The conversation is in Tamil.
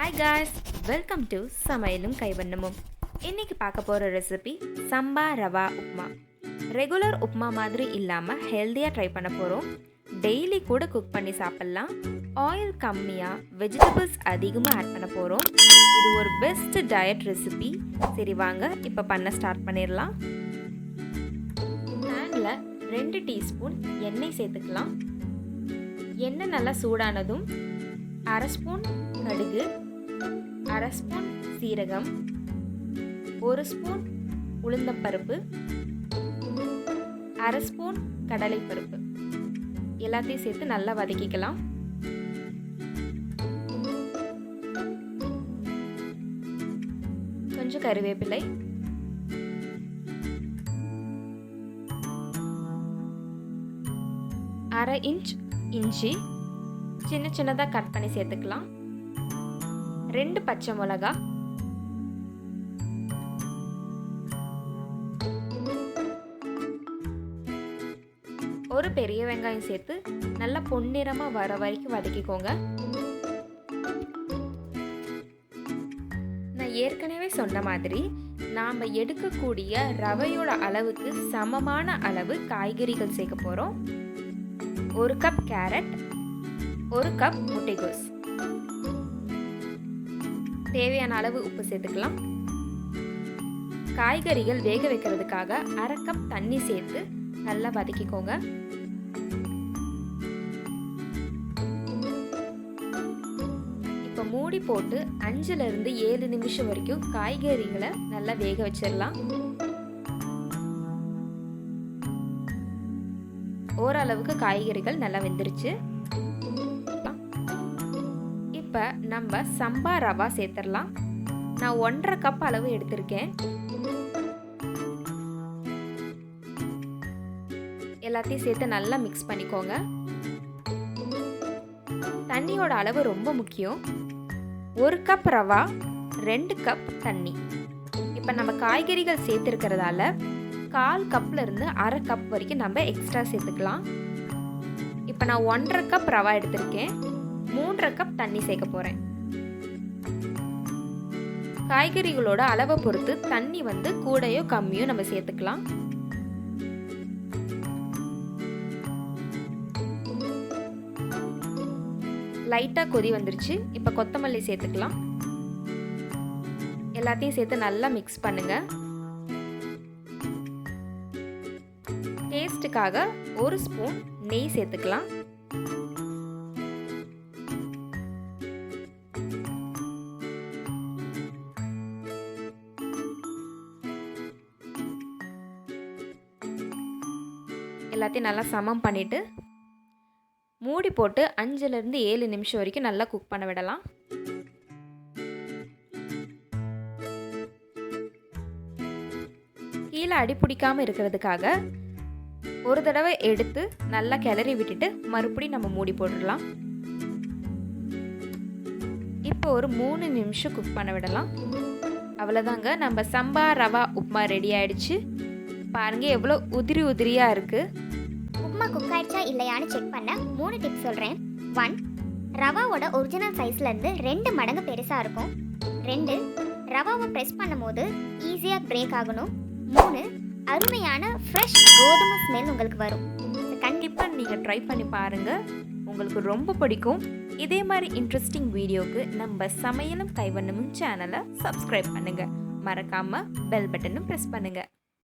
Hi guys, welcome to சமையலும் கைவண்ணமும். இன்னைக்கு பார்க்க போற ரெசிபி சம்பா ரவா உப்மா. ரெகுலர் உப்மா மாதிரி இல்லாம ஹெல்தியா ட்ரை பண்ண போறோம். டெய்லி கூட குக் பண்ணி சாப்பிடலாம். ஆயில் கம்மியா, வெஜிடபிள்ஸ் அதிகமா ஆட் பண்ண போறோம். இது ஒரு பெஸ்ட் டயட் ரெசிபி. சரி வாங்க இப்ப பண்ண ஸ்டார்ட் பண்ணிரலாம். பேன்ல 2 டீஸ்பூன் எண்ணெய் சேர்த்துக்கலாம். எண்ணெய் நல்லா சூடானதும் 1/2 ஸ்பூன் கடுகு, 1/2 ஸ்பூன் சீரகம், 1 ஸ்பூன் உளுந்தம்பருப்பு, 1/2 ஸ்பூன் கடலைப்பருப்பு எல்லாத்தையும் சேர்த்து நல்லா வதக்கிக்கலாம். கொஞ்சம் கறிவேப்பிலை, அரை இன்ச் இஞ்சி சின்ன சின்னதாக கட் பண்ணி சேர்த்துக்கலாம். 2 பச்சை மிளகா, ஒரு பெரிய வெங்காயம் சேர்த்து நல்லா பொன்னிறமாக வர வரைக்கும் வதக்கிக்கோங்க. நான் ஏற்கனவே சொன்ன மாதிரி நாம் எடுக்கக்கூடிய ரவையோட அளவுக்கு சமமான அளவு காய்கறிகள் சேர்க்க போகிறோம். 1 கப் கேரட், 1 கப் முட்டைகோஸ், தேவையான அளவு உப்பு சேர்த்துக்கலாம். காய்கறிகள் வேக வைக்கிறதுக்காக 1/2 கப் தண்ணி சேர்த்து நல்லா வதக்கிக்கோங்க. இப்போ மூடி போட்டு 5லிருந்து 7 நிமிஷம் வரைக்கும் காய்கறிகளை நல்லா வேக வச்சிடலாம். ஓரளவுக்கு காய்கறிகள் நல்லா வெந்துருச்சு. இப்போ நம்ம சம்பா ரவா சேர்த்துடலாம். நான் 1/2 கப் அளவு எடுத்திருக்கேன். எல்லாத்தையும் சேர்த்து நல்லா மிக்ஸ் பண்ணிக்கோங்க. தண்ணியோட அளவு ரொம்ப முக்கியம். 1 கப் ரவா, 2 கப் தண்ணி. இப்போ நம்ம காய்கறிகள் சேர்த்துருக்கிறதால 1/4 கப்லேருந்து 1/2 கப் வரைக்கும் நம்ம எக்ஸ்ட்ரா சேர்த்துக்கலாம். இப்போ நான் 1/2 கப் ரவா எடுத்திருக்கேன். 3/2 கப் தண்ணி சேர்க்க போகிறேன். காய்கறிகளோட அளவை பொறுத்து தண்ணி கூடையோ கம்மியோ நம்ம சேர்த்துக்கலாம். லைட்டாக கொதி வந்துருச்சு. இப்போ கொத்தமல்லி சேர்த்துக்கலாம். எல்லாத்தையும் சேர்த்து நல்லா மிக்ஸ் பண்ணுங்க. டேஸ்ட்டுக்காக 1 ஸ்பூன் நெய் சேர்த்துக்கலாம். எல்லாத்தையும் நல்லா சமம் பண்ணிவிட்டு மூடி போட்டு 5லிருந்து 7 நிமிஷம் வரைக்கும் நல்லா குக் பண்ண விடலாம். கீழே அடி பிடிக்காமல் இருக்கிறதுக்காக ஒரு தடவை எடுத்து நல்லா கிளறி விட்டுட்டு மறுபடியும் நம்ம மூடி போட்டுடலாம். இப்போ ஒரு 3 நிமிஷம் குக் பண்ண விடலாம். அவ்வளோதாங்க, நம்ம சம்பா ரவா உப்மா ரெடி ஆயிடுச்சு. பாருங்க எவ்வளோ உதிரி உதிரியாக இருக்குது. உப்மா குக் ஆயிடுச்சா இல்லையான்னு செக் பண்ண 3 டிப்ஸ் சொல்கிறேன். 1, ரவாவோட ஒரிஜினல் சைஸ்லேருந்து 2 மடங்கு பெருசாக இருக்கும். 2, ரவாவை ப்ரெஸ் பண்ணும் போது ஈஸியாக பிரேக் ஆகணும். 3, அருமையான ஃப்ரெஷ் கோதுமை ஸ்மெல் உங்களுக்கு வரும். கண்டிப்பாக நீங்கள் ட்ரை பண்ணி பாருங்கள், உங்களுக்கு ரொம்ப பிடிக்கும். இதே மாதிரி இன்ட்ரெஸ்டிங் வீடியோவுக்கு நம்ம சமையலும் கைவண்ணமும் சேனலை சப்ஸ்கிரைப் பண்ணுங்கள். மறக்காமல் பெல் பட்டனும் ப்ரெஸ் பண்ணுங்கள்.